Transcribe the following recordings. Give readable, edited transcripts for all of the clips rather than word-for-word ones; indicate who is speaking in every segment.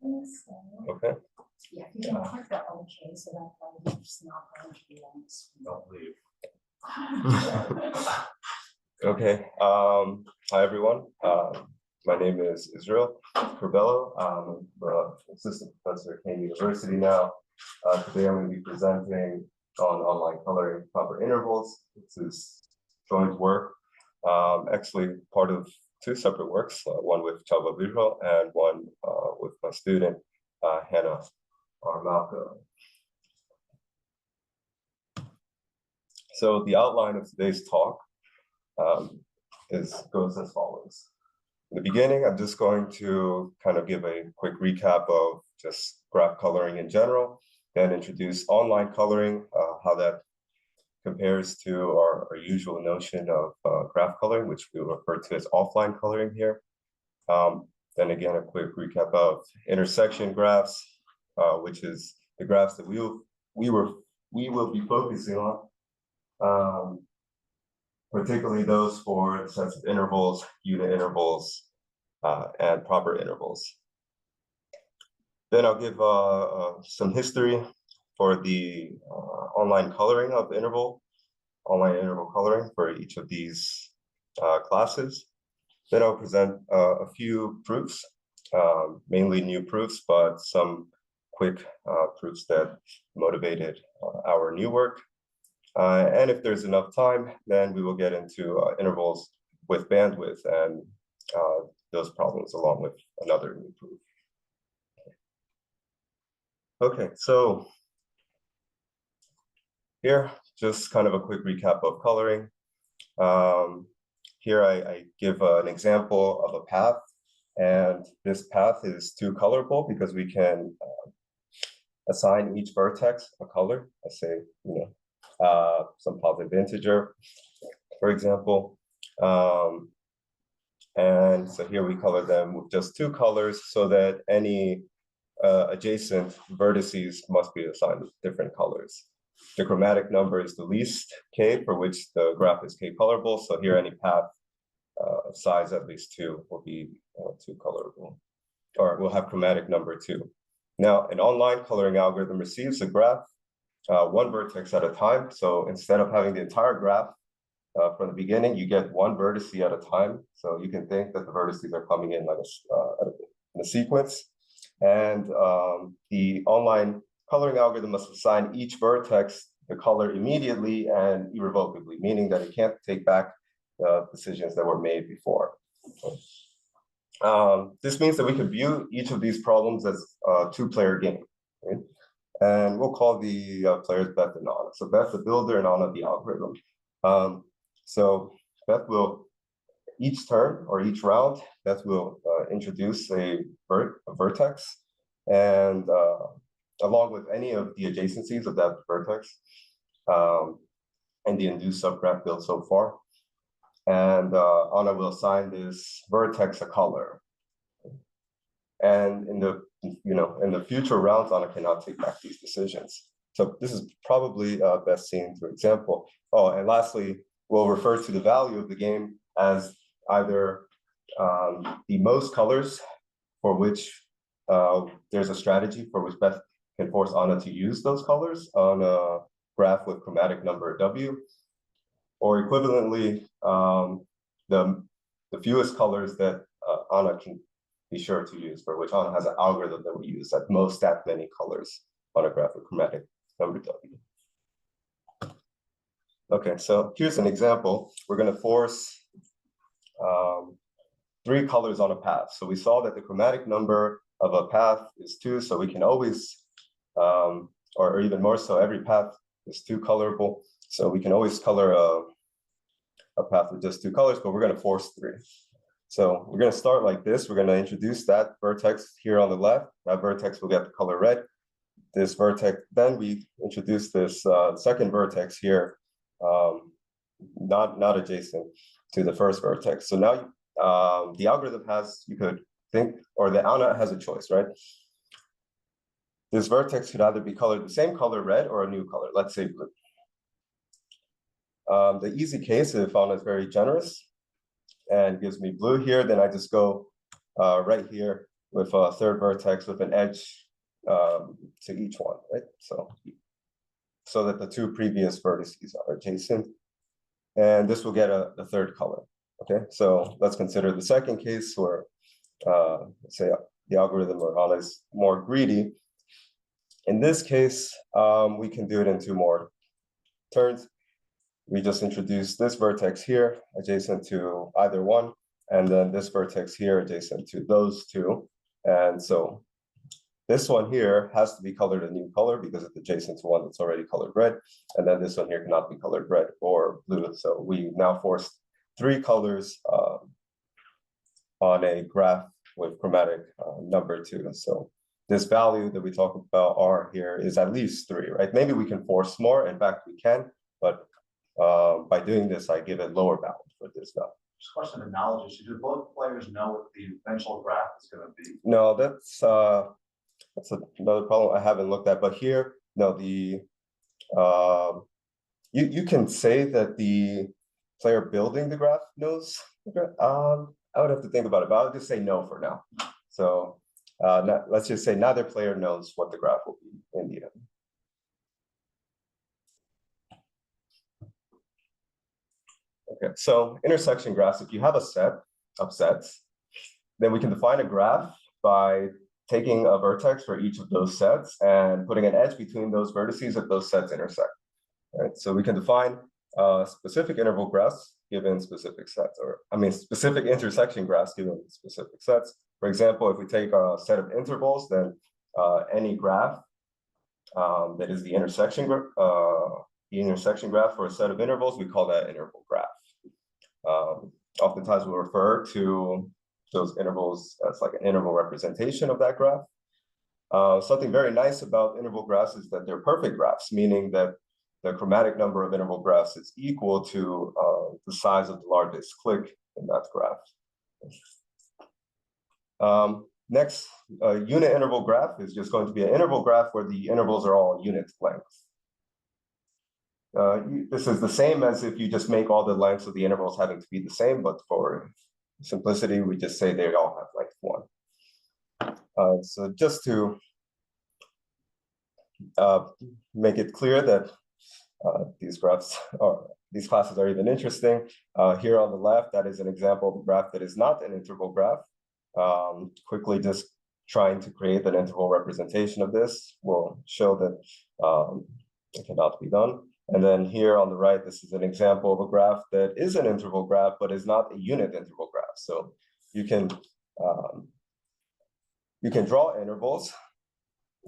Speaker 1: Okay.
Speaker 2: Yeah, you can click the OK so that it's not going to be on the screen.
Speaker 1: Don't leave. Okay. Hi, everyone. My name is Israel Curbelo. I'm an assistant professor at Kane University now. Today I'm going to be presenting on online coloring proper intervals. This is joint work, actually part of two separate works, one with Csaba Biro and one with my student, Hannah or Malko. So the outline of today's talk goes as follows. In the beginning, I'm just going to kind of give a quick recap of just graph coloring in general, then introduce online coloring, how that compares to our usual notion of graph coloring, which we refer to as offline coloring here. Then again, a quick recap of intersection graphs, which is the graphs that we will be focusing on. Particularly those for the sets of intervals, unit intervals, and proper intervals. Then I'll give some history for the online coloring of online interval coloring for each of these classes. Then I'll present a few proofs, mainly new proofs, but some quick proofs that motivated our new work. And if there's enough time, then we will get into intervals with bandwidth and those problems along with another new proof. Okay, so here, just kind of a quick recap of coloring. Here I give an example of a path, and this path is two colorable because we can assign each vertex a color. I say, some positive integer, for example. And so here we color them with just two colors so that any adjacent vertices must be assigned with different colors. The chromatic number is the least k for which the graph is k colorable. So here any path of size at least 2 will be 2 colorable, or will have chromatic number 2. Now, an online coloring algorithm receives a graph one vertex at a time. So instead of having the entire graph from the beginning, you get one vertex at a time. So you can think that the vertices are coming in like in a sequence. And the online coloring algorithm must assign each vertex the color immediately and irrevocably, meaning that it can't take back the decisions that were made before. This means that we can view each of these problems as a two-player game. Right? And we'll call the players Beth and Anna. So Beth, the builder, and Anna, the algorithm. So Beth will, each turn or each round, Beth will introduce a vertex, and along with any of the adjacencies of that vertex, and the induced subgraph built so far. And Anna will assign this vertex a color. And in the future rounds, Anna cannot take back these decisions. So this is probably best seen through example. Oh, and lastly, we'll refer to the value of the game as either the most colors for which there's a strategy for which Beth can force Anna to use those colors on a graph with chromatic number W, or equivalently, the fewest colors that Anna can be sure to use, for which Anna has an algorithm that we use at most that many colors on a graph with chromatic number W. Okay, so here's an example. We're going to force 3 colors on a path. So we saw that the chromatic number of a path is 2, so we can always, or even more so, every path is 2 colorable. So we can always color a path with just 2 colors, but we're going to force 3. So we're going to start like this. We're going to introduce that vertex here on the left. That vertex will get the color red. This vertex, then we introduce this second vertex here, not adjacent to the first vertex. So now the algorithm has, you could think, or the Anna has a choice, right? This vertex could either be colored the same color red or a new color, let's say blue. The easy case, if Anna is very generous and gives me blue here, then I just go right here with a third vertex with an edge to each one, right? So that the two previous vertices are adjacent. And this will get a third color, okay? So let's consider the second case where, let's say the algorithm or Anna is more greedy. In this case, we can do it in two more turns. We just introduce this vertex here adjacent to either one, and then this vertex here adjacent to those two. And so this one here has to be colored a new color because it's adjacent to one that's already colored red. And then this one here cannot be colored red or blue. So we now forced three colors on a graph with chromatic number 2. So this value that we talk about R here is at least 3, right? Maybe we can force more. In fact, we can, but by doing this, I give it lower bound for this value.
Speaker 3: Just a question of knowledge. Do both players know what the eventual graph is going to be?
Speaker 1: No, that's another problem I haven't looked at. But here, no, the you can say that the player building the graph knows. I would have to think about it, but I'll just say no for now. So let's just say neither player knows what the graph will be in the end. Okay, so intersection graphs, if you have a set of sets, then we can define a graph by taking a vertex for each of those sets and putting an edge between those vertices if those sets intersect. Right? So we can define specific interval graphs given specific sets, or I mean specific intersection graphs given specific sets. For example, if we take a set of intervals, then any graph that is the intersection graph for a set of intervals, we call that interval graph. Oftentimes we'll refer to those intervals as like an interval representation of that graph. Something very nice about interval graphs is that they're perfect graphs, meaning that the chromatic number of interval graphs is equal to the size of the largest clique in that graph. Next, a unit interval graph is just going to be an interval graph where the intervals are all unit length. This is the same as if you just make all the lengths of the intervals having to be the same, but for simplicity, we just say they all have length 1. So just to make it clear that these classes are even interesting, here on the left, that is an example of a graph that is not an interval graph. Quickly just trying to create an interval representation of this will show that it cannot be done. And then here on the right, this is an example of a graph that is an interval graph, but is not a unit interval graph. So you can draw intervals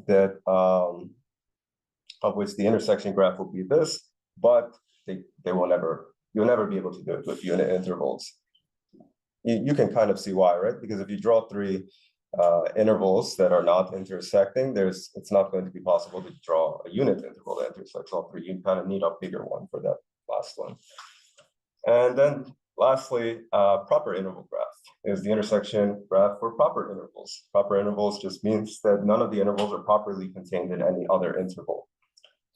Speaker 1: that of which the intersection graph will be this, but you'll never be able to do it with unit intervals. You can kind of see why, right? Because if you draw 3 intervals that are not intersecting, it's not going to be possible to draw a unit interval that intersects all 3. You kind of need a bigger one for that last one. And then lastly, proper interval graph is the intersection graph for proper intervals. Proper intervals just means that none of the intervals are properly contained in any other interval.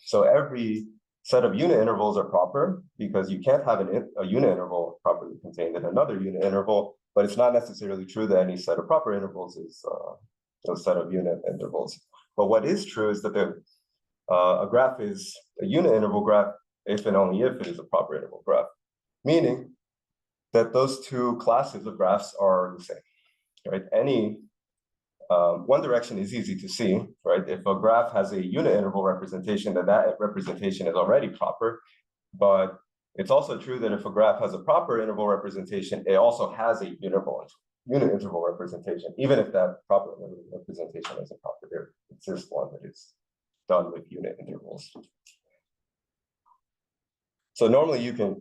Speaker 1: So every set of unit intervals are proper because you can't have a unit interval properly contained in another unit interval, but it's not necessarily true that any set of proper intervals is a set of unit intervals. But what is true is that a graph is a unit interval graph if and only if it is a proper interval graph, meaning that those two classes of graphs are the same, right? One direction is easy to see, right? If a graph has a unit interval representation, then that representation is already proper. But it's also true that if a graph has a proper interval representation, it also has a unit interval representation, even if that proper representation isn't proper. There exists one that is done with unit intervals. So normally you can,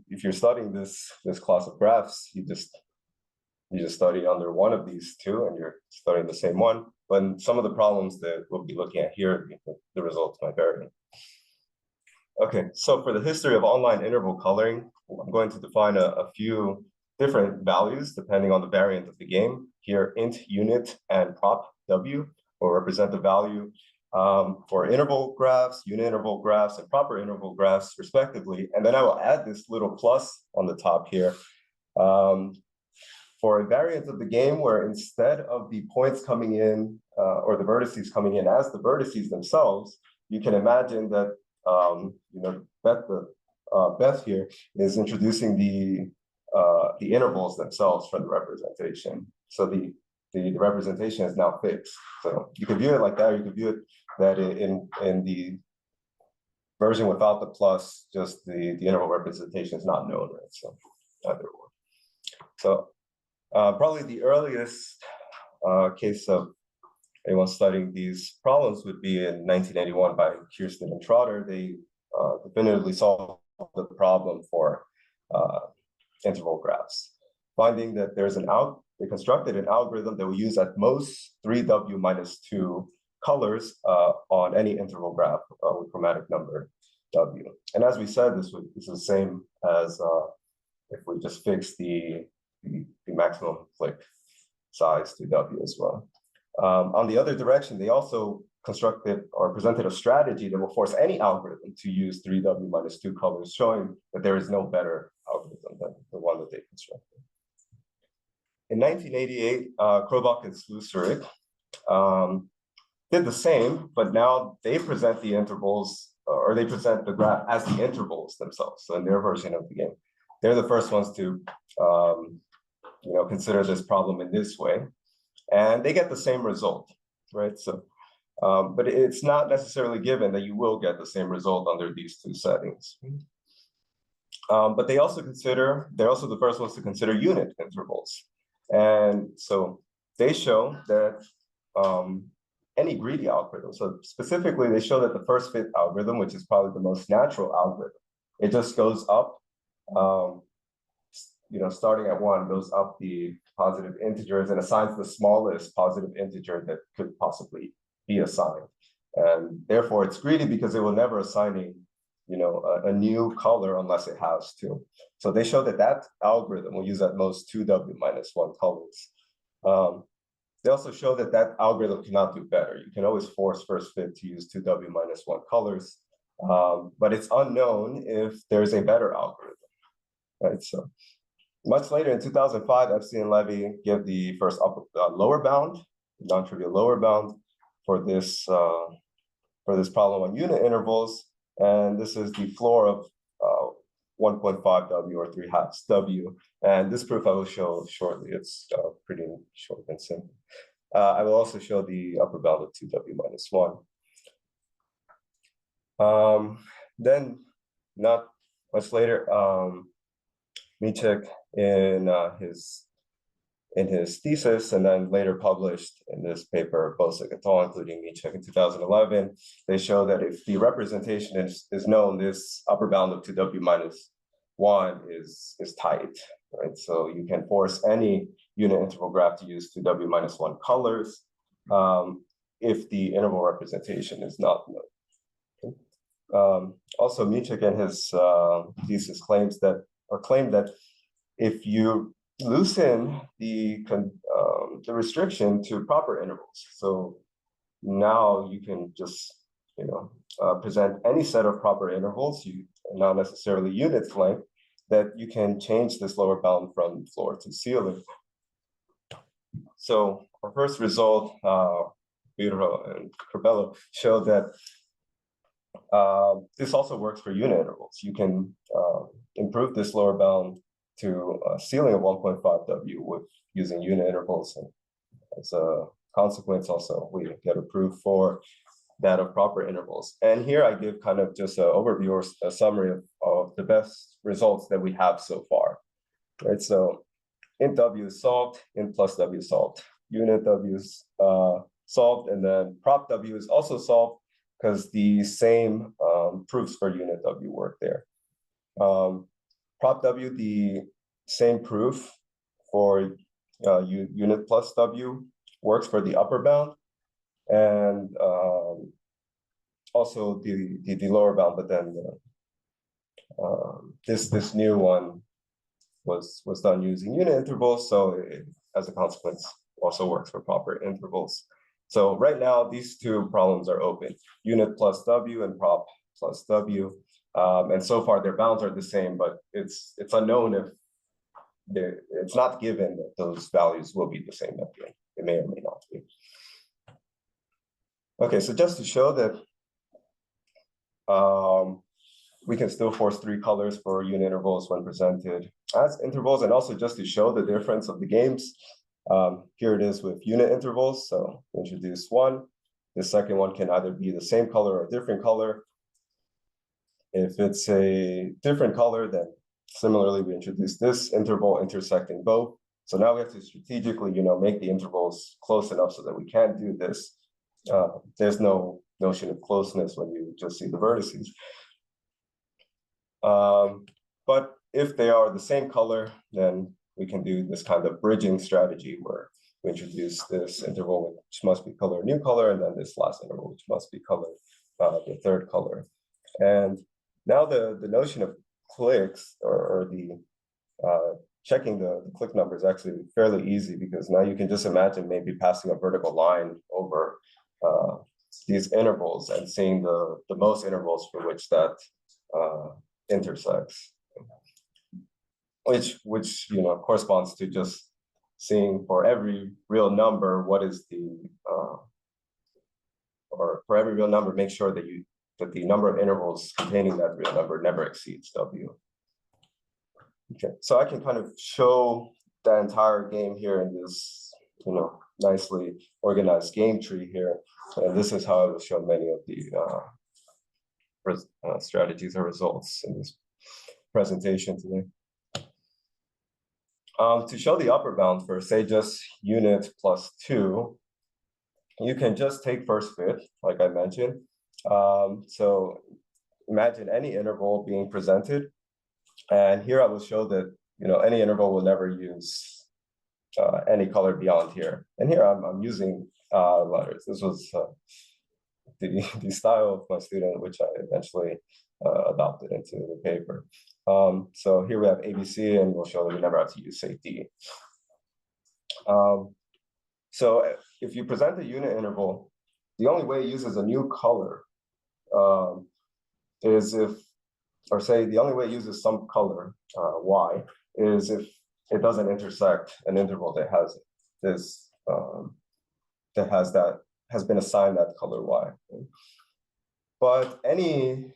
Speaker 1: if you're studying this class of graphs, you just study under one of these two and you're studying the same one. But some of the problems that we'll be looking at here, the results might vary. Okay, so for the history of online interval coloring, I'm going to define a few different values depending on the variant of the game. Here, int, unit, and prop w will represent the value for interval graphs, unit interval graphs, and proper interval graphs, respectively. And then I will add this little plus on the top here for a variant of the game where instead of the points coming in or the vertices coming in as the vertices themselves, you can imagine that Beth here is introducing the intervals themselves for the representation. So the representation is now fixed. So you can view it like that, or you can view it that in the version without the plus, just the interval representation is not known, right? So either or. So probably the earliest case of anyone studying these problems would be in 1981 by Kirsten and Trotter. They definitively solved the problem for interval graphs, finding that they constructed an algorithm that will use at most 3W minus 2 colors on any interval graph with chromatic number W. And as we said, this is the same as if we just fix the maximum click size to W as well. On the other direction, they also constructed or presented a strategy that will force any algorithm to use 3W minus 2 colors, showing that there is no better algorithm than the one that they constructed. In 1988, Krobach and Sluserik did the same, but now they present the intervals, or they present the graph as the intervals themselves. So in their version of the game, they're the first ones to consider this problem in this way, and they get the same result, right? So, but it's not necessarily given that you will get the same result under these two settings. But they're also the first ones to consider unit intervals. And so they show that any greedy algorithm, so specifically they show that the first fit algorithm, which is probably the most natural algorithm, it just goes up, starting at 1, goes up the positive integers and assigns the smallest positive integer that could possibly be assigned. And therefore it's greedy because it will never assign a new color unless it has to. So they show that algorithm will use at most 2W minus 1 colors. They also show that algorithm cannot do better. You can always force first fit to use 2W minus 1 colors, but it's unknown if there's a better algorithm, right? So much later in 2005, Epstein and Levy give the first lower bound, non-trivial lower bound for this problem on unit intervals. And this is the floor of 1.5W or 3/2 W. And this proof I will show shortly. It's pretty short and simple. I will also show the upper bound of 2W minus 1. Then, not much later, Michek in his thesis, and then later published in this paper, Bosek et al., including Michek in 2011, they show that if the representation is known, this upper bound of 2W minus 1 is tight, right? So you can force any unit interval graph to use 2W minus 1 colors if the interval representation is not known. Okay. Also, Michek in his thesis claimed that if you loosen the restriction to proper intervals, so now you can just present any set of proper intervals, not necessarily units length, that you can change this lower bound from floor to ceiling. So our first result, Biro and Curbelo, showed that this also works for unit intervals. You can improve this lower bound to a ceiling of 1.5W with using unit intervals. And as a consequence, also, we get approved for that of proper intervals. And here I give kind of just an overview or a summary of the best results that we have so far, right? So int W is solved, int plus W is solved, unit W is solved, and then prop W is also solved because the same proofs for unit W work there. Prop W, the same proof for unit plus W works for the upper bound, and also the lower bound, but then this new one was done using unit intervals, so it, as a consequence, also works for proper intervals. So right now, these two problems are open, unit plus W and prop plus W. And so far their bounds are the same, but it's unknown if it's not given that those values will be the same at the end. It may or may not be. Okay, so just to show that we can still force 3 colors for unit intervals when presented as intervals, and also just to show the difference of the games. Here it is with unit intervals. So introduce 1. The second one can either be the same color or a different color. If it's a different color, then similarly we introduce this interval intersecting both. So now we have to strategically, make the intervals close enough so that we can do this. There's no notion of closeness when you just see the vertices. But if they are the same color, then we can do this kind of bridging strategy where we introduce this interval which must be color new color, and then this last interval which must be color the third color. And now the notion of clicks or the checking the click number is actually fairly easy, because now you can just imagine maybe passing a vertical line over these intervals and seeing the most intervals for which that intersects, which corresponds to just seeing for every real number what is the or for every real number, make sure that the number of intervals containing that real number never exceeds W. Okay, so I can kind of show the entire game here in this, nicely organized game tree here. And this is how I will show many of the strategies or results in this presentation today. To show the upper bound for, say, just unit plus 2, you can just take first fit, like I mentioned. So imagine any interval being presented. And here I will show that, any interval will never use any color beyond here. And here I'm using letters. This was the style of my student, which I eventually adopted into the paper. So here we have ABC, and we'll show that we never have to use, say, D. So if you present a unit interval, the only way it uses a new color is if, or say the only way it uses some color, Y, is if it doesn't intersect an interval that has this, has been assigned that color Y. But any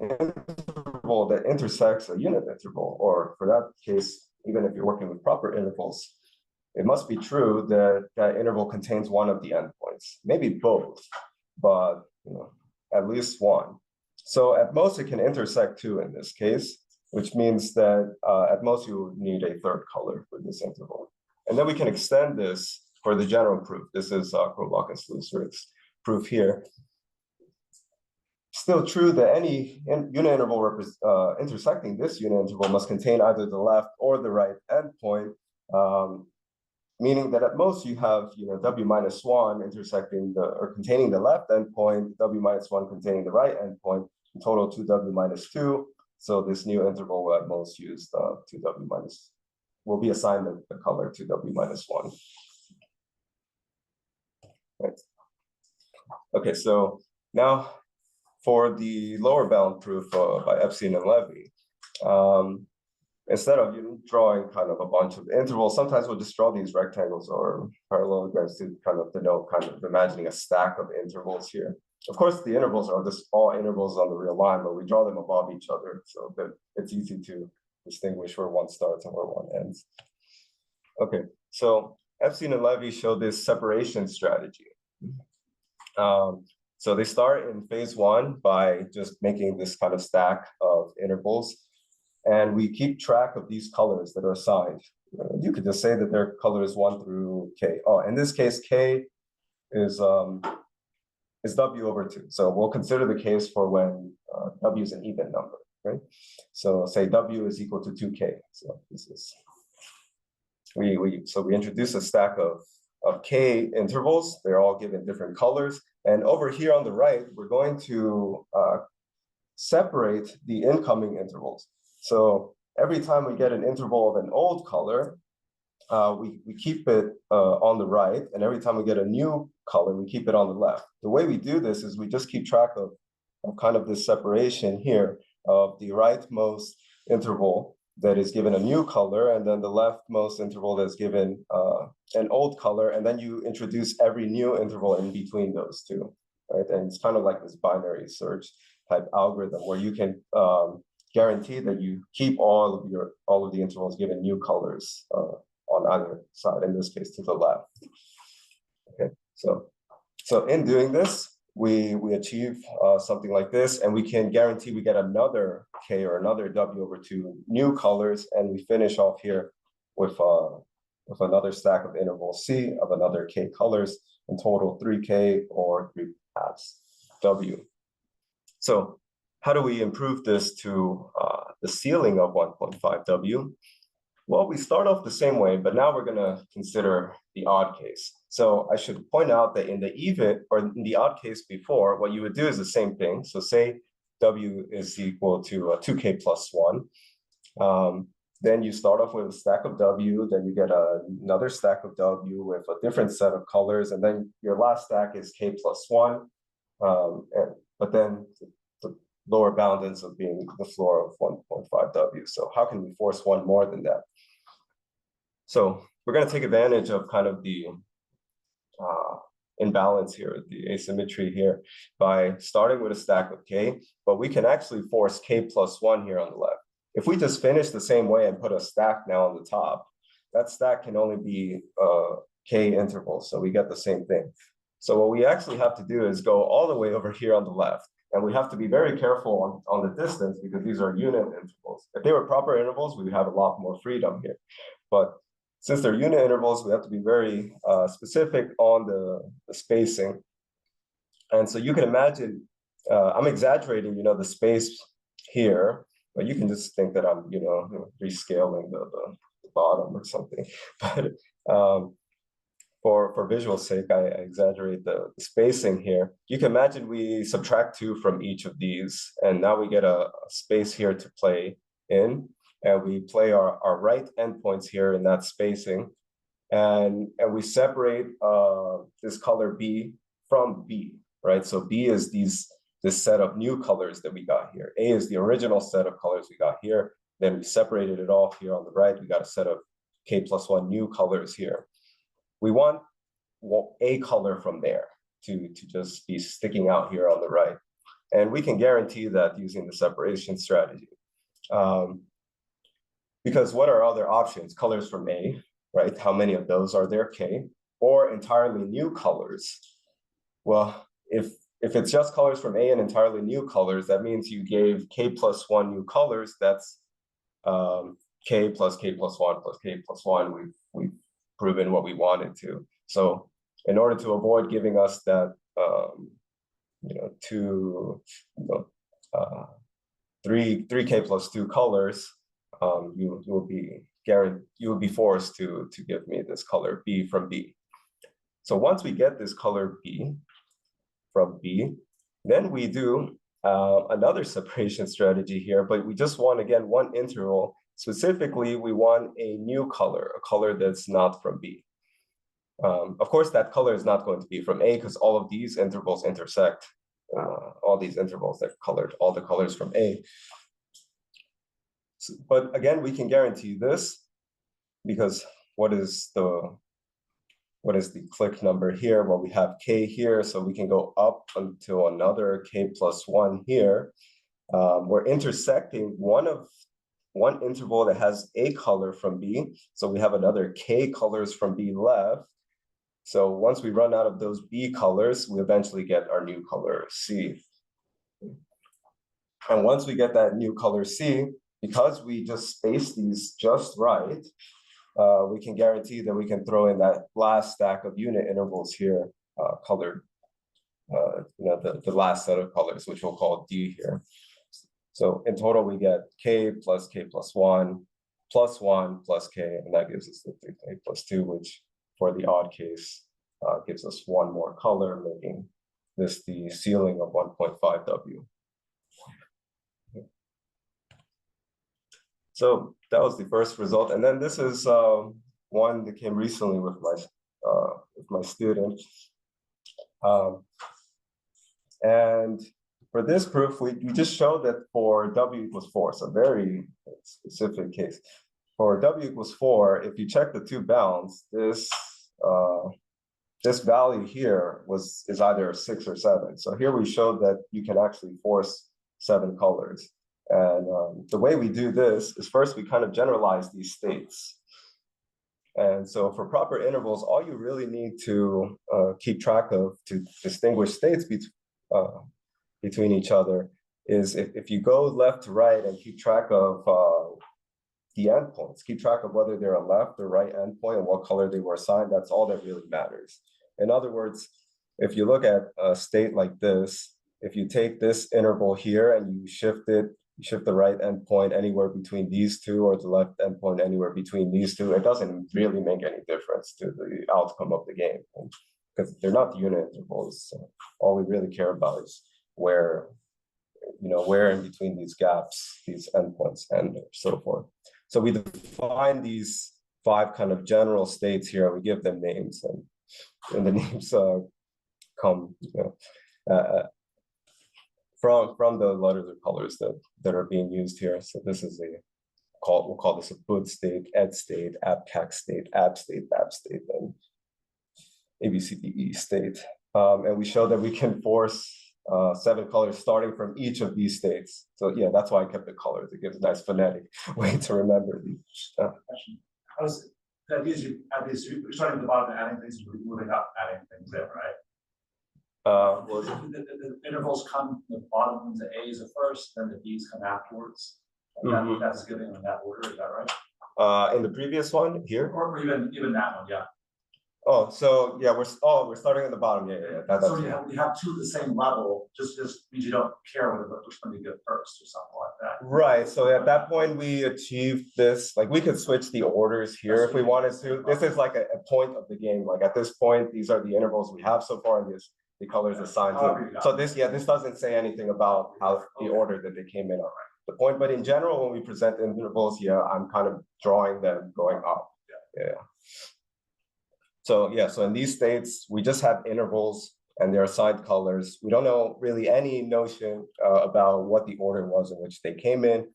Speaker 1: interval that intersects a unit interval, or for that case, even if you're working with proper intervals, it must be true that that interval contains one of the endpoints, maybe both, but at least one. So at most it can intersect 2 in this case, which means that at most you would need a third color for this interval. And then we can extend this for the general proof. This is Krobach and Slusser's proof here. Still true that any unit interval intersecting this unit interval must contain either the left or the right endpoint, meaning that at most you have W minus 1 intersecting or containing the left endpoint, W minus 1 containing the right endpoint, in total 2W minus 2. So this new interval will at most use 2W minus, will be assigned the color 2W minus 1. Right. Okay, so now for the lower bound proof by Epstein and Levy, instead of drawing kind of a bunch of intervals, sometimes we'll just draw these rectangles or parallelograms to kind of denote imagining a stack of intervals here. Of course, the intervals are just all intervals on the real line, but we draw them above each other so that it's easy to distinguish where one starts and where one ends. Okay, so Epstein and Levy show this separation strategy. So they start in phase 1 by just making this kind of stack of intervals. And we keep track of these colors that are assigned. You could just say that they're colors 1 through K. Oh, in this case, K is W over 2. So we'll consider the case for when W is an even number, right? So say W is equal to 2K. So this is, we introduce a stack of K intervals. They're all given different colors. And over here on the right, we're going to separate the incoming intervals. So every time we get an interval of an old color, we keep it on the right. And every time we get a new color, we keep it on the left. The way we do this is we just keep track of kind of this separation here of the rightmost interval that is given a new color, and then the leftmost interval that's given an old color, and then you introduce every new interval in between those two, right? And it's kind of like this binary search type algorithm where you can guarantee that you keep all of the intervals given new colors on either side, in this case to the left. Okay, so in doing this, we achieve something like this, and we can guarantee we get another K or another W over 2 new colors, and we finish off here with another stack of interval C of another K colors, in total 3K or 3/2 W. So how do we improve this to the ceiling of 1.5 W? Well, we start off the same way, but now we're going to consider the odd case. So I should point out that in the even or in the odd case before, what you would do is the same thing. So say W is equal to 2K plus 1. Then you start off with a stack of W, then you get another stack of W with a different set of colors, and then your last stack is K plus 1. But then the lower bound ends up being the floor of 1.5 W. So how can we force one more than that? So we're going to take advantage of kind of the imbalance here, the asymmetry here, by starting with a stack of K, but we can actually force K plus 1 here on the left. If we just finish the same way and put a stack now on the top, that stack can only be K intervals, so we get the same thing. So what we actually have to do is go all the way over here on the left, and we have to be very careful on the distance because these are unit intervals. If they were proper intervals, we would have a lot more freedom here. But since they're unit intervals, we have to be very specific on the spacing. And so you can imagine, I'm exaggerating, the space here, but you can just think that I'm, rescaling the bottom or something. But for visual sake, I exaggerate the spacing here. You can imagine we subtract 2 from each of these, and now we get a space here to play in. And we play our right endpoints here in that spacing, and we separate this color B from B, right? So B is this set of new colors that we got here. A is the original set of colors we got here. Then we separated it off here on the right. We got a set of K plus 1 new colors here. We want a color from there to just be sticking out here on the right. And we can guarantee that using the separation strategy. Because what are other options? Colors from A, right? How many of those are there? K, or entirely new colors. Well, if it's just colors from A and entirely new colors, that means you gave K plus 1 new colors. That's K plus 1 plus K plus 1. We've proven what we wanted to. So in order to avoid giving us that, 3K plus 2 colors, you will be forced to give me this color B from B. So once we get this color B from B, then we do another separation strategy here, but we just want, again, one interval. Specifically, we want a new color, a color that's not from B. Of course, that color is not going to be from A because all of these intervals intersect, all these intervals that colored all the colors from A. But again, we can guarantee this because what is the click number here? Well, we have K here, so we can go up until another K plus 1 here. We're intersecting one interval that has a color from B, so we have another K colors from B left. So once we run out of those B colors, we eventually get our new color C. And once we get that new color C, because we just spaced these just right, we can guarantee that we can throw in that last stack of unit intervals here, colored, the last set of colors, which we'll call D here. So in total, we get K plus 1 plus 1 plus K, and that gives us the 3K plus 2, which for the odd case gives us one more color, making this the ceiling of 1.5 W. So that was the first result, and then this is one that came recently with my student, and for this proof, we just showed that for W equals 4, so very specific case. For W equals 4, if you check the two bounds, this value here is either 6 or 7. So here we showed that you can actually force 7 colors. And the way we do this is first we kind of generalize these states. And so for proper intervals, all you really need to keep track of to distinguish states between each other is if you go left to right and keep track of the endpoints, keep track of whether they're a left or right endpoint and what color they were assigned, that's all that really matters. In other words, if you look at a state like this, if you take this interval here and you shift the right endpoint anywhere between these two or the left endpoint anywhere between these two, it doesn't really make any difference to the outcome of the game because they're not unit intervals. So all we really care about is where in between these gaps, these endpoints and so forth. So we define these 5 kind of general states here. We give them names, and the names come from the letters or colors that are being used here. So this is we'll call this a BUD state, ED state, ABCAC state, AB state, BAB state, and ABCDE state. And we show that we can force 7 colors starting from each of these states. So yeah, that's why I kept the colors. It gives a nice phonetic way to remember these.
Speaker 3: You're starting at the bottom and adding things, moving up, adding things in, right? The intervals come, the bottom, the A's are first, then the B's come afterwards. That's given in that order, is that right?
Speaker 1: In the previous one here?
Speaker 3: Or even that one, yeah.
Speaker 1: Oh, so yeah, we're starting at the bottom. Yeah.
Speaker 3: So you have 2 at the same level, just means you don't care which one you get first or something like that.
Speaker 1: Right. So at that point we achieved this. Like we could switch the orders here if we wanted to. This is like a point of the game. Like at this point, these are the intervals we have so far, and the colors assigned to. So this doesn't say anything about how the order that they came in on. The point, but in general, when we present intervals here, I'm kind of drawing them going up. Yeah. So in these states, we just have intervals and they're assigned colors. We don't know really any notion about what the order was in which they came in,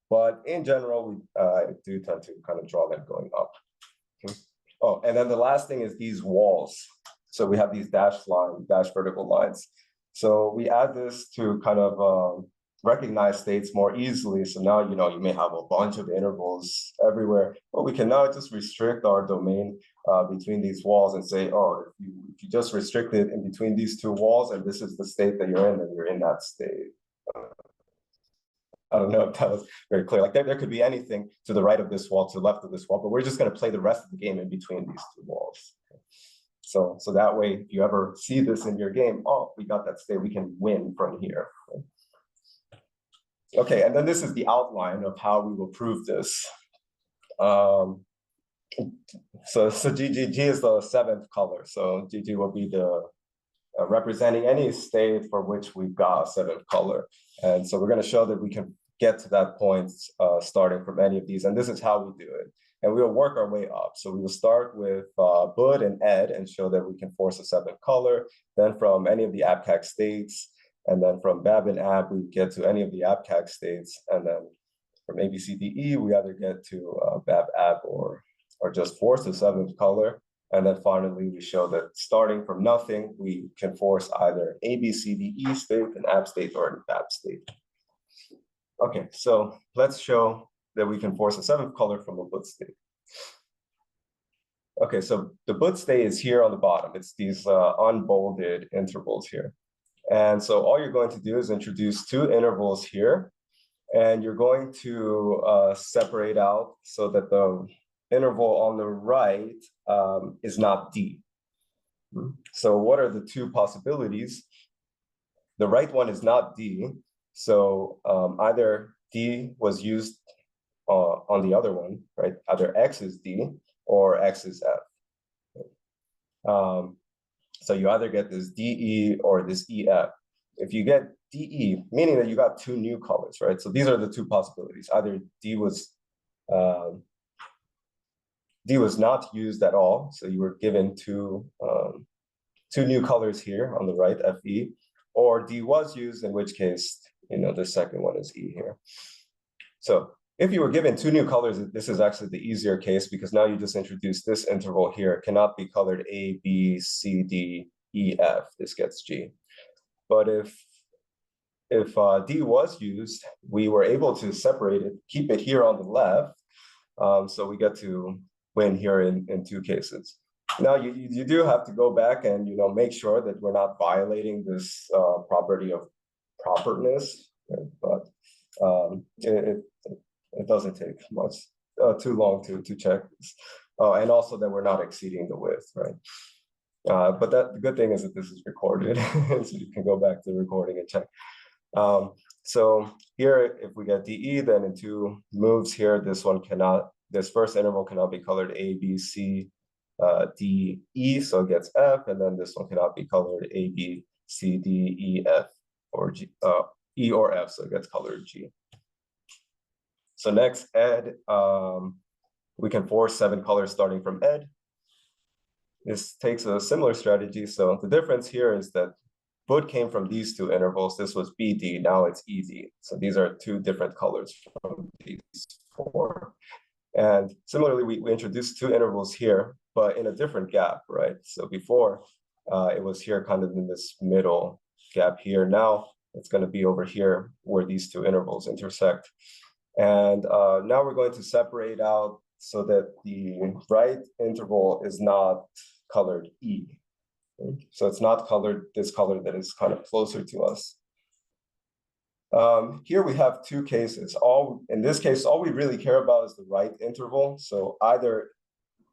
Speaker 1: but in general, we do tend to kind of draw them going up. Okay. Oh, and then the last thing is these walls. So we have these dash vertical lines. So we add this to kind of recognize states more easily. So now, you may have a bunch of intervals everywhere, but we can now just restrict our domain between these walls and say, oh, if you just restrict it in between these 2 walls, and this is the state that you're in, then you're in that state. I don't know if that was very clear. Like there could be anything to the right of this wall, to the left of this wall, but we're just going to play the rest of the game in between these 2 walls. So that way, if you ever see this in your game, oh, we got that state, we can win from here. Okay, and then this is the outline of how we will prove this. So G is the 7th color. So GG will be the representing any state for which we've got a 7th color. And so we're going to show that we can get to that point starting from any of these. And this is how we do it. And we will work our way up. So we will start with BUD and ED and show that we can force a 7th color. Then from any of the ABCAC states, and then from BAB and AB, we get to any of the ABCAC states. And then from ABCDE, we either get to BAB, AB, or just force a 7th color. And then finally, we show that starting from nothing, we can force either ABCDE state, an AB state, or an BAB state. Okay, so let's show that we can force a 7th color from a BUD state. Okay, so the BUD state is here on the bottom. It's these unbolded intervals here. And so all you're going to do is introduce 2 intervals here, and you're going to separate out so that the interval on the right is not D. So what are the 2 possibilities? The right one is not D. So either D was used on the other one, right? Either X is D or X is F. So you either get this DE or this EF. If you get DE, meaning that you got 2 new colors, right? So these are the 2 possibilities. Either D was not used at all, so you were given two new colors here on the right, FE, or D was used, in which case, the second one is E here. So if you were given two new colors, this is actually the easier case because now you just introduce this interval here. It cannot be colored A, B, C, D, E, F. This gets G. But if D was used, we were able to separate it, keep it here on the left. So we get to win here in two cases. Now you do have to go back and make sure that we're not violating this property of properness, but it doesn't take much too long to check this. And also that we're not exceeding the width, right? But the good thing is that this is recorded, so you can go back to the recording and check. So here, if we get DE, then in two moves here, this first interval cannot be colored A, B, C, D, E, so it gets F, and then this one cannot be colored A, B, C, D, E, F, or G, E or F, so it gets colored G. So next, ed, we can force 7 colors starting from ed. This takes a similar strategy. So the difference here is that Bud came from these two intervals. This was BD, now it's ED. So these are two different colors from these 4. And similarly, we introduced 2 intervals here, but in a different gap, right? So before, it was here kind of in this middle gap here. Now it's going to be over here where these 2 intervals intersect. And now we're going to separate out so that the right interval is not colored E. So it's not colored this color that is kind of closer to us. Here we have 2 cases. In this case, all we really care about is the right interval. So either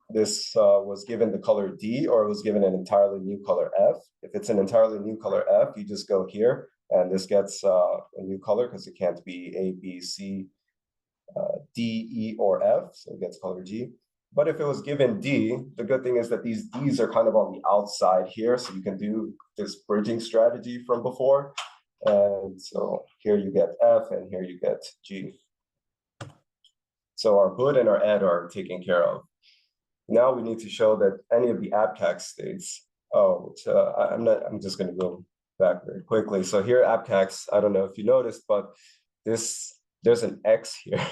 Speaker 1: this was given the color D or it was given an entirely new color F. If it's an entirely new color F, you just go here and this gets a new color because it can't be A, B, C, D, E, or F, so it gets color G. But if it was given D, the good thing is that these Ds are kind of on the outside here, so you can do this bridging strategy from before. And so here you get F, and here you get G. So our Bud and our ed are taken care of. Now we need to show that any of the abcac states, I'm just going to go back very quickly. So here abcacs, I don't know if you noticed, but there's an X here.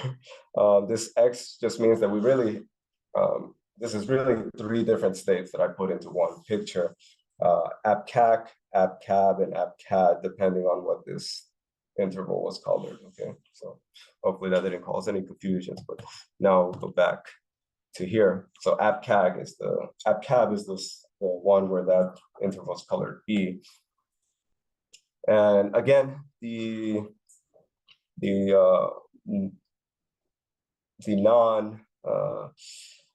Speaker 1: This X just means that we really, this is really 3 different states that I put into one picture. Abcac, abcab, and abcad, depending on what this interval was colored, okay? So hopefully that didn't cause any confusions, but now we'll go back to here. So abcab is the one where that interval is colored B. And again, the non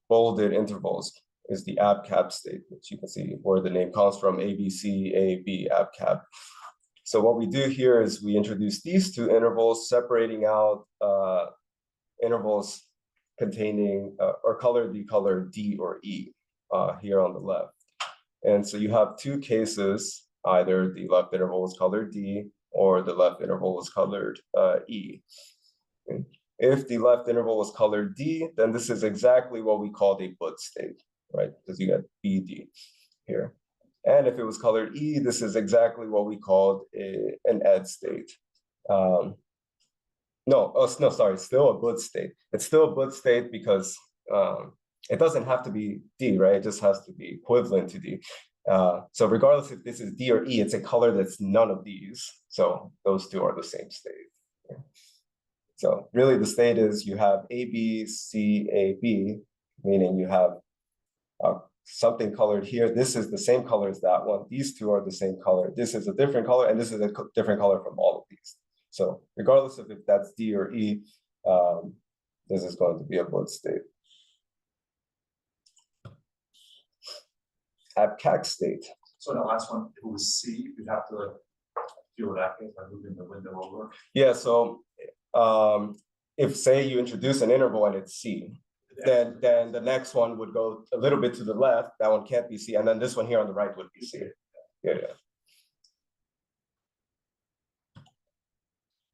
Speaker 1: bolded intervals is the abcab state, which you can see where the name comes from, ABC, AB, abcab. So what we do here is we introduce these 2 intervals, separating out intervals containing or the color D or E here on the left. And so you have 2 cases, either the left interval is colored D or the left interval is colored E. Okay. If the left interval was colored D, then this is exactly what we called a Bud state, right? Because you get BD here. And if it was colored E, this is exactly what we called an ed state. Still a Bud state. It's still a Bud state because it doesn't have to be D, right? It just has to be equivalent to D. So regardless if this is D or E, it's a color that's none of these. So those 2 are the same state. Okay. So really the state is you have A, B, C, A, B, meaning you have something colored here. This is the same color as that one. These 2 are the same color. This is a different color, and this is a different color from all of these. So regardless of if that's D or E, this is going to be a Bud state. Abcac state.
Speaker 3: So the last one, if it was C, you'd have to deal with that case by moving the window over.
Speaker 1: Yeah, so if say you introduce an interval and it's C, then the next one would go a little bit to the left. That one can't be C, and then this one here on the right would be C. Yeah.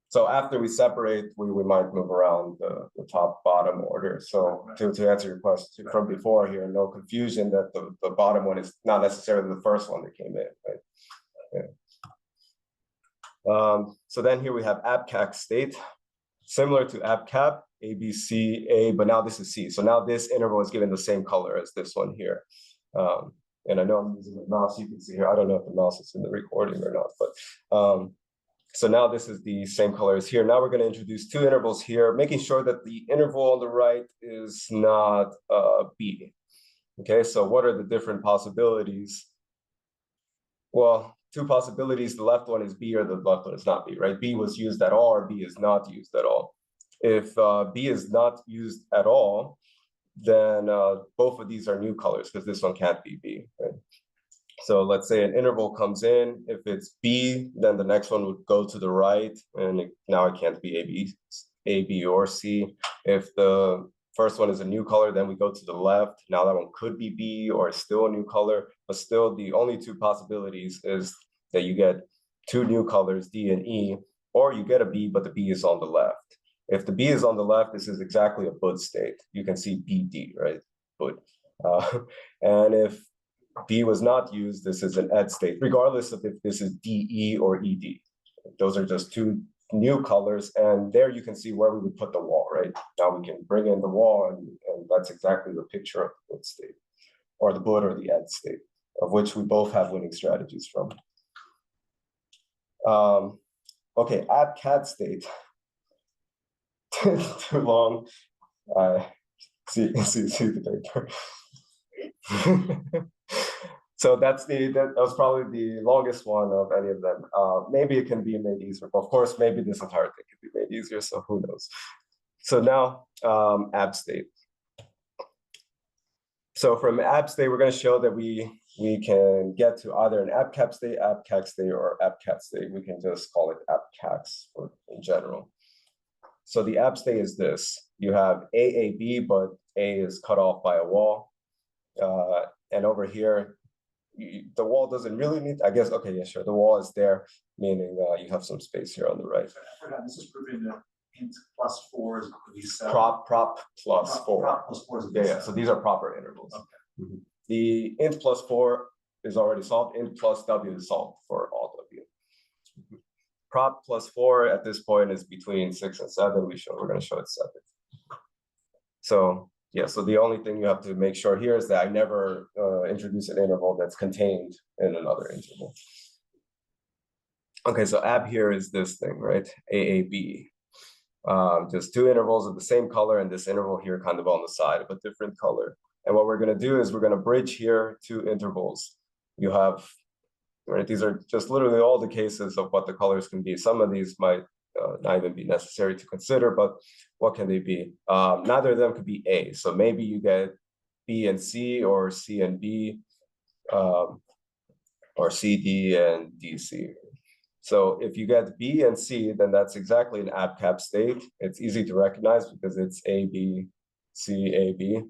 Speaker 1: So after we separate, we might move around the top bottom order. So to answer your question from before here, no confusion that the bottom one is not necessarily the first one that came in, right? Yeah. So then here we have abcac state, similar to abcap, A, B, C, A, but now this is C. So now this interval is given the same color as this one here. And I know I'm using the mouse, you can see here, I don't know if the mouse is in the recording or not, but so now this is the same color as here. Now we're going to introduce two intervals here, making sure that the interval on the right is not B. Okay, so what are the different possibilities? Well, two possibilities, the left one is B or the left one is not B, right? B was used at all or B is not used at all. If B is not used at all, then both of these are new colors because this one can't be B, right? So let's say an interval comes in, if it's B, then the next one would go to the right, and now it can't be A, B, or C. If the first one is a new color, then we go to the left. Now that one could be B or still a new color, but still the only two possibilities is that you get two new colors, D and E, or you get a B, but the B is on the left. If the B is on the left, this is exactly a BUD state. You can see BD, right? BUD. And if B was not used, this is an ED state, regardless of if this is DE or ED. Those are just two new colors, and there you can see where we would put the wall, right? Now we can bring in the wall, and that's exactly the picture of the BUD state, or the BUD or the ED state, of which we both have winning strategies from. Okay, abcat state. Too long. See the paper. So that was probably the longest one of any of them. Maybe it can be made easier. Of course, maybe this entire thing can be made easier, so who knows. So now, ab state. So from ab state, we're going to show that we can get to either an abcap state, abcac state, or abcat state. We can just call it abcacs in general. So the ab state is this. You have AAB, but A is cut off by a wall. And over here, the wall doesn't really need, I guess, okay, yeah, sure. The wall is there, meaning you have some space here on the right.
Speaker 3: I forgot, this is proving that int plus 4 is equal to 7.
Speaker 1: Prop plus 4.
Speaker 3: Prop plus 4 is equal to
Speaker 1: Yeah,
Speaker 3: 7.
Speaker 1: so these are proper intervals.
Speaker 3: Okay.
Speaker 1: The int plus 4 is already solved. Int plus W is solved for all W. Prop plus 4 at this point is between 6 and 7. We're going to show it 7. So yeah, so the only thing you have to make sure here is that I never introduce an interval that's contained in another interval. Okay, so ab here is this thing, right? AAB. Just two intervals of the same color, and this interval here kind of on the side of a different color. And what we're going to do is we're going to bridge here two intervals. You have, right, these are just literally all the cases of what the colors can be. Some of these might not even be necessary to consider, but what can they be? Neither of them could be A. So maybe you get B and C, or C and B, or CD and DC. So if you get B and C, then that's exactly an abcap state. It's easy to recognize because it's A, B, C, A, B.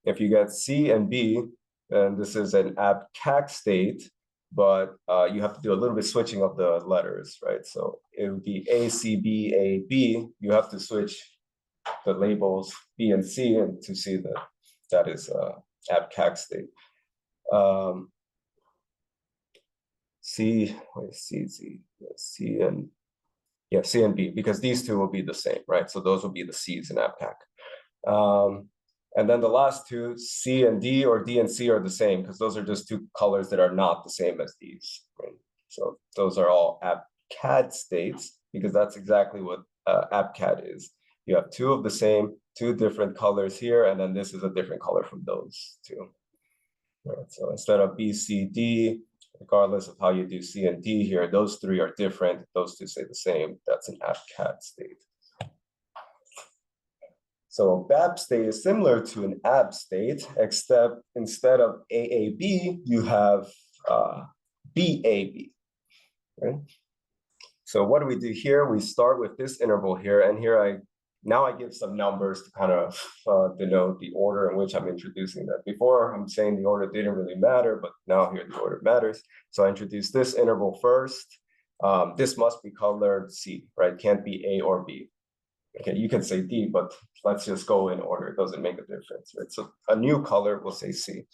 Speaker 1: If you get C and B, then this is an abcac state, but you have to do a little bit switching of the letters, right? So it would be A, C, B, A, B. You have to switch the labels B and C and to see that that is abcac state. C and B, because these two will be the same, right? So those will be the C's in abcac. And then the last two, C and D or D and C, are the same because those are just two colors that are not the same as these, right? So those are all abcat states because that's exactly what abcat is. You have two of the same, two different colors here, and then this is a different color from those two. Right, so instead of B, C, D, regardless of how you do C and D here, those three are different. Those two say the same. That's an abcat state. So BAB state is similar to an AB state, except instead of AAB, you have BAB. Right? So what do we do here? We start with this interval here, and here now I give some numbers to kind of denote the order in which I'm introducing that. Before, I'm saying the order didn't really matter, but now here the order matters. So I introduce this interval first. This must be colored C, right? Can't be A or B. Okay, you can say D, but let's just go in order. It doesn't make a difference, right? So a new color will say C.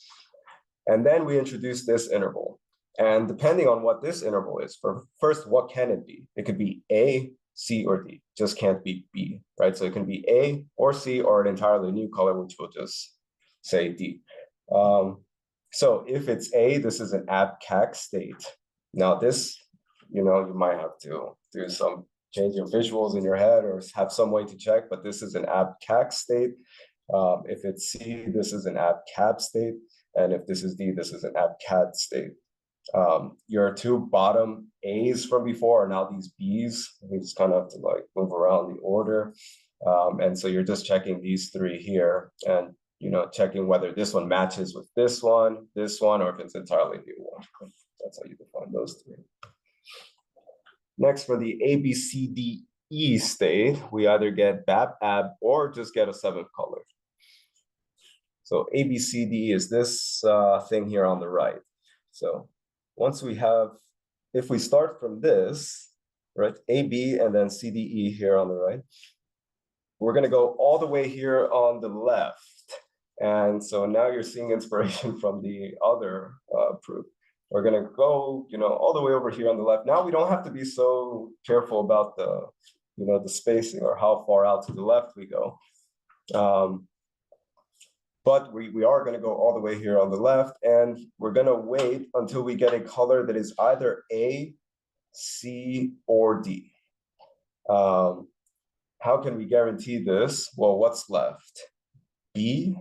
Speaker 1: And then we introduce this interval. And depending on what this interval is, first, what can it be? It could be A, C, or D, just can't be B, right? So it can be A or C or an entirely new color, which we'll just say D. So if it's A, this is an abcac state. Now this, you might have to do some change your visuals in your head or have some way to check, but this is an abcac state. If it's C, this is an abcab state. And if this is D, this is an abcad state. Your two bottom A's from before are now these B's. We just kind of have to like move around the order. And so you're just checking these three here and, checking whether this one matches with this one, or if it's entirely new one. That's how you define those three. Next, for the ABCDE state, we either get BAB, AB, or just get a seventh color. So ABCD is this thing here on the right. So once we have, if we start from this, right, AB and then CDE here on the right, we're going to go all the way here on the left. And so now you're seeing inspiration from the other proof. We're going to go, all the way over here on the left. Now we don't have to be so careful about the, the spacing or how far out to the left we go. But we are going to go all the way here on the left, and we're going to wait until we get a color that is either A, C, or D. How can we guarantee this? Well, what's left? B,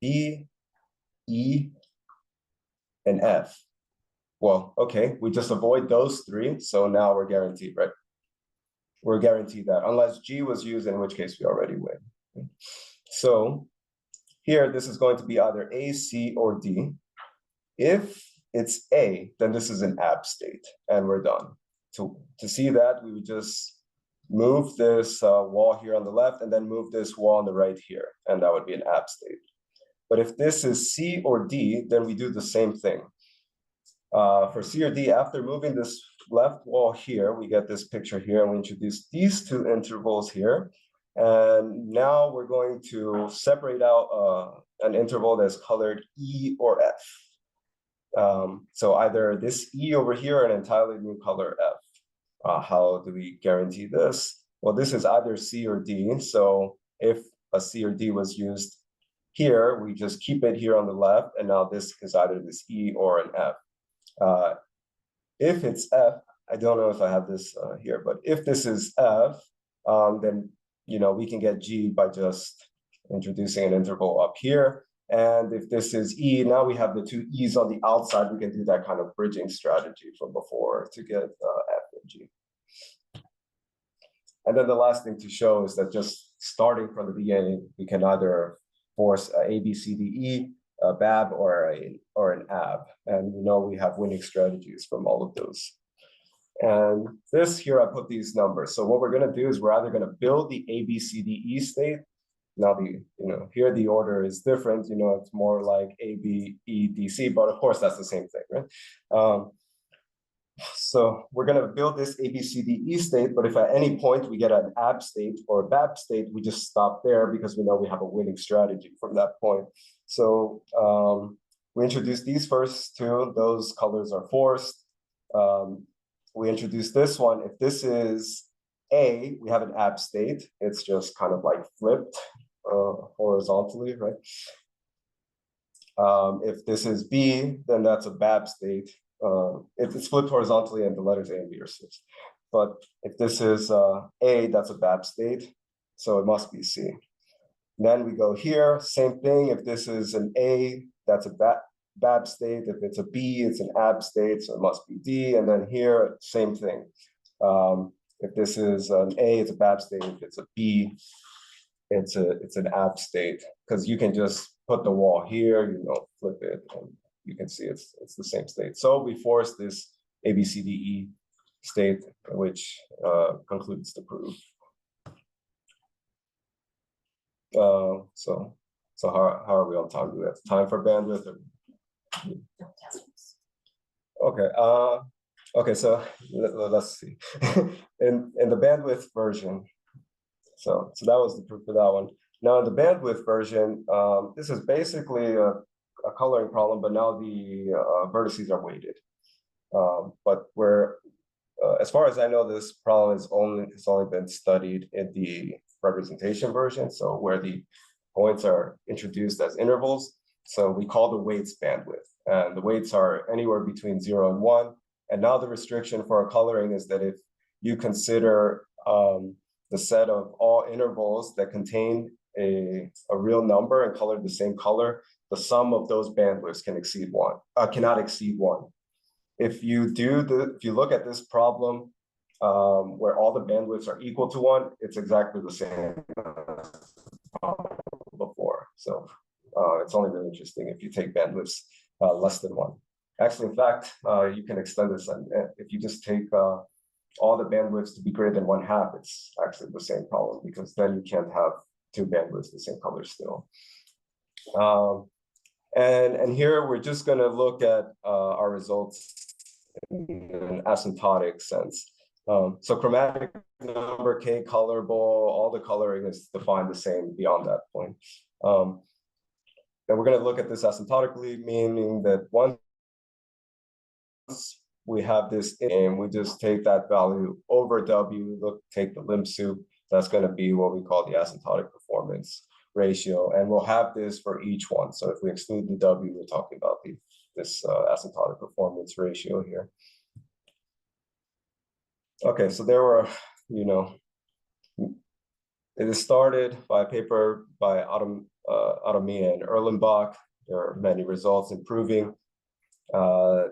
Speaker 1: B, E, and F. Well, okay, we just avoid those three, so now we're guaranteed, right? We're guaranteed that, unless G was used, in which case we already win. So here, this is going to be either A, C, or D. If it's A, then this is an ab state, and we're done. To see that, we would just move this wall here on the left, and then move this wall on the right here, and that would be an ab state. But if this is C or D, then we do the same thing. For C or D, after moving this left wall here, we get this picture here, and we introduce these two intervals here. And now we're going to separate out an interval that's colored E or F. So either this E over here or an entirely new color F. How do we guarantee this? Well, this is either C or D. So if a C or D was used here, we just keep it here on the left. And now this is either this E or an F. If it's F, I don't know if I have this here, but if this is F, then we can get G by just introducing an interval up here. And if this is E, now we have the two E's on the outside. We can do that kind of bridging strategy from before to get F and G. And then the last thing to show is that just starting from the beginning, we can either force A, B, C, D, E, a BAB, or an AB. And we have winning strategies from all of those. And this here, I put these numbers. So what we're going to do is we're either going to build the ABCDE state. Now here the order is different. It's more like A, B, E, D, C, but of course that's the same thing, right? So we're going to build this ABCDE state, but if at any point we get an AB state or a BAB state, we just stop there because we know we have a winning strategy from that point. So we introduce these first two. Those colors are forced. We introduce this one. If this is A, we have an AB state. It's just kind of like flipped horizontally, right? If this is B, then that's a BAB state. It's flipped horizontally and the letters A and B are switched. But if this is A, that's a BAB state. So it must be C. Then we go here, same thing. If this is an A, that's a BAB state. If it's a B, it's an AB state, so it must be D. And then here, same thing. If this is an A, it's a BAB state. If it's a B, it's an AB state. Because you can just put the wall here, flip it, and you can see it's the same state. So we force this ABCDE state, which concludes the proof. So how are we on time? Do we have time for bandwidth? Okay. Okay. So let's see. in the bandwidth version. So that was the proof for that one. Now in the bandwidth version, this is basically a a coloring problem, but now the vertices are weighted. But as far as I know, this problem is it's only been studied in the representation version, so where the points are introduced as intervals. So we call the weights bandwidth, and the weights are anywhere between 0 and 1. And now the restriction for our coloring is that if you consider the set of all intervals that contain a real number and colored the same color, the sum of those bandwidths cannot exceed 1. If you look at this problem where all the bandwidths are equal to 1, it's exactly the same as before. So it's only really interesting if you take bandwidths less than 1. Actually, in fact, you can extend this, and if you just take all the bandwidths to be greater than 1/2, it's actually the same problem, because then you can't have two bandwidths the same color still. And here we're just going to look at our results in an asymptotic sense. So chromatic number K colorable, all the coloring is defined the same beyond that point. And we're going to look at this asymptotically, meaning that once we have this and we just take that value over W, take the limb soup, that's going to be what we call the asymptotic performance ratio. And we'll have this for each one. So if we exclude the W, we're talking about this asymptotic performance ratio here. Okay, so there were, it is started by a paper by Adami and Erlenbach. There are many results improving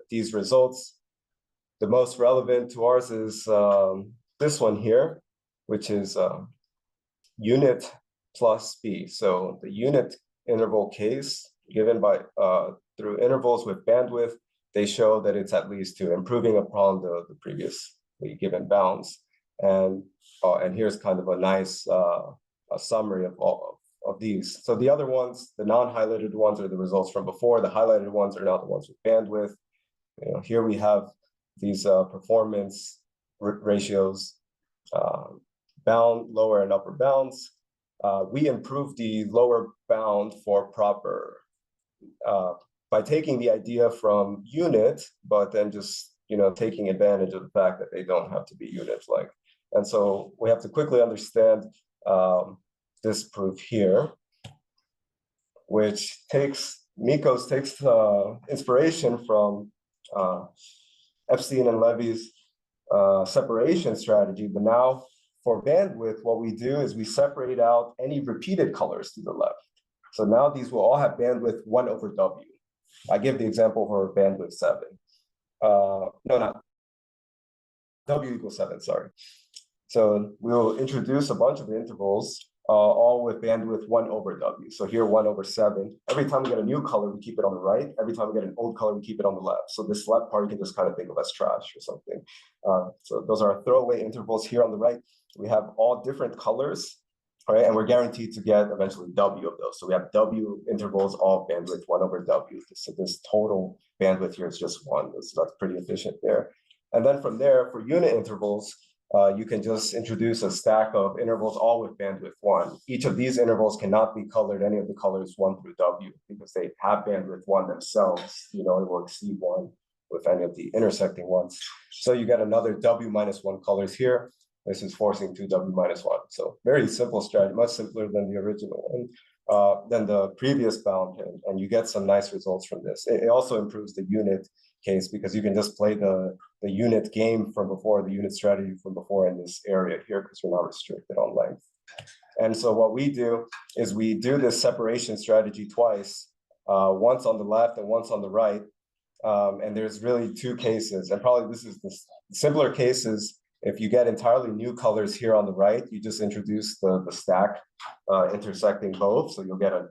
Speaker 1: these results. The most relevant to ours is this one here, which is unit plus B. So the unit interval case given by through intervals with bandwidth, they show that it's at least 2, improving upon the previously given bounds. And here's kind of a nice a summary of all of these. So the other ones, the non-highlighted ones, are the results from before. The highlighted ones are now the ones with bandwidth. Here we have these performance ratios, bound, lower and upper bounds. We improved the lower bound for proper by taking the idea from unit, but then just taking advantage of the fact that they don't have to be unit-like. And so we have to quickly understand this proof here, which takes inspiration from Epstein and Levy's separation strategy. But now for bandwidth, what we do is we separate out any repeated colors to the left. So now these will all have bandwidth 1 over W. I give the example for bandwidth 7. No, not W equals 7, sorry. So we'll introduce a bunch of intervals, all with bandwidth 1 over W. So here 1 over 7. Every time we get a new color, we keep it on the right. Every time we get an old color, we keep it on the left. So this left part, you can just kind of think of as trash or something. So those are our throwaway intervals. Here on the right, we have all different colors, right? And we're guaranteed to get eventually W of those. So we have W intervals, all bandwidth 1 over W. So this total bandwidth here is just 1. So that's pretty efficient there. And then from there, for unit intervals, you can just introduce a stack of intervals all with bandwidth 1. Each of these intervals cannot be colored any of the colors 1 through W because they have bandwidth 1 themselves. It will exceed 1 with any of the intersecting ones. So you get another W minus 1 colors here. This is forcing 2W minus 1. So very simple strategy, much simpler than the original one, than the previous bound, and you get some nice results from this. It also improves the unit case because you can just play the unit game from before, the unit strategy from before in this area here because you're not restricted on length. And so what we do is we do this separation strategy twice, once on the left and once on the right. And there's really 2 cases, and probably this is the simpler cases. If you get entirely new colors here on the right, you just introduce the stack intersecting both. So you'll get a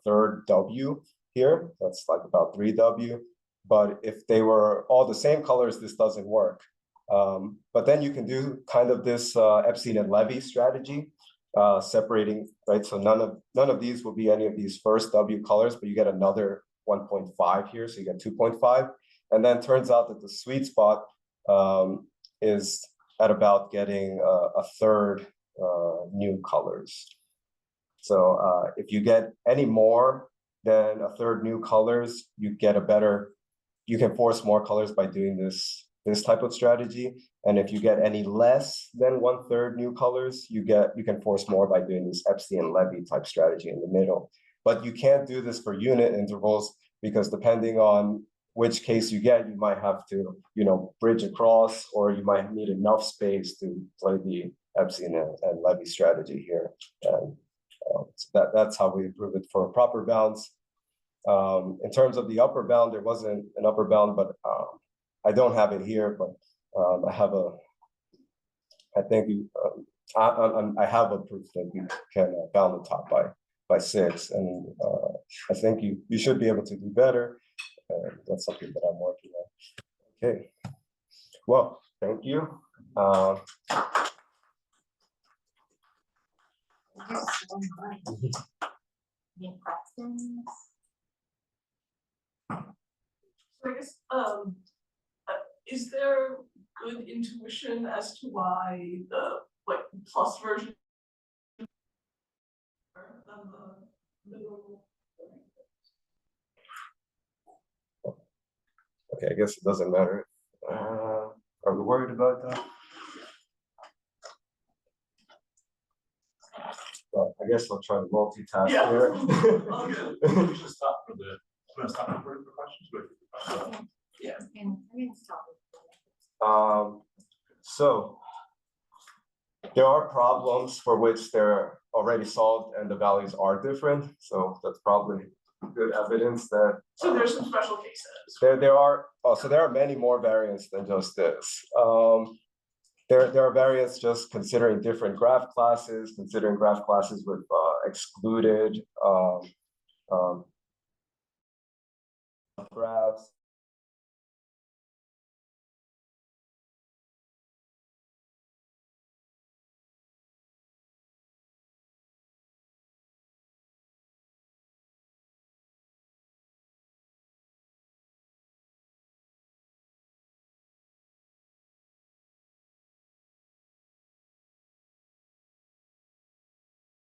Speaker 1: third W here. That's like about 3W. But if they were all the same colors, this doesn't work. But then you can do kind of this Epstein and Levy strategy, separating, right? So none of these will be any of these first W colors, but you get another 1.5 here, so you get 2.5. And then turns out that the sweet spot is at about getting a third new colors. So if you get any more then a third new colors, you get a better, you can force more colors by doing this type of strategy. And if you get any less than 1/3 new colors, you can force more by doing this Epstein-Levy type strategy in the middle. But you can't do this for unit intervals, because depending on which case you get, you might have to, bridge across, or you might need enough space to play the Epstein and Levy strategy here. And so that's how we improve it for proper bounds. In terms of the upper bound, there wasn't an upper bound, but I don't have it here, but I have I have a proof that we can bound the top by 6, and I think you should be able to do better. That's something that I'm working on. Okay, well, thank you.
Speaker 2: Any questions?
Speaker 4: So I guess, is there good intuition as to why the plus version than the middle?
Speaker 1: Okay, I guess it doesn't matter. Are we worried about that? Well, I guess I'll try to multitask
Speaker 4: Yeah.
Speaker 1: here.
Speaker 4: All good.
Speaker 3: We should stop for the, stop recording for questions, but.
Speaker 2: And we can stop.
Speaker 1: So there are problems for which they're already solved and the values are different. So that's probably good evidence that.
Speaker 4: So there's some special cases.
Speaker 1: There are many more variants than just this. There are variants just considering different graph classes, considering graph classes with excluded graphs.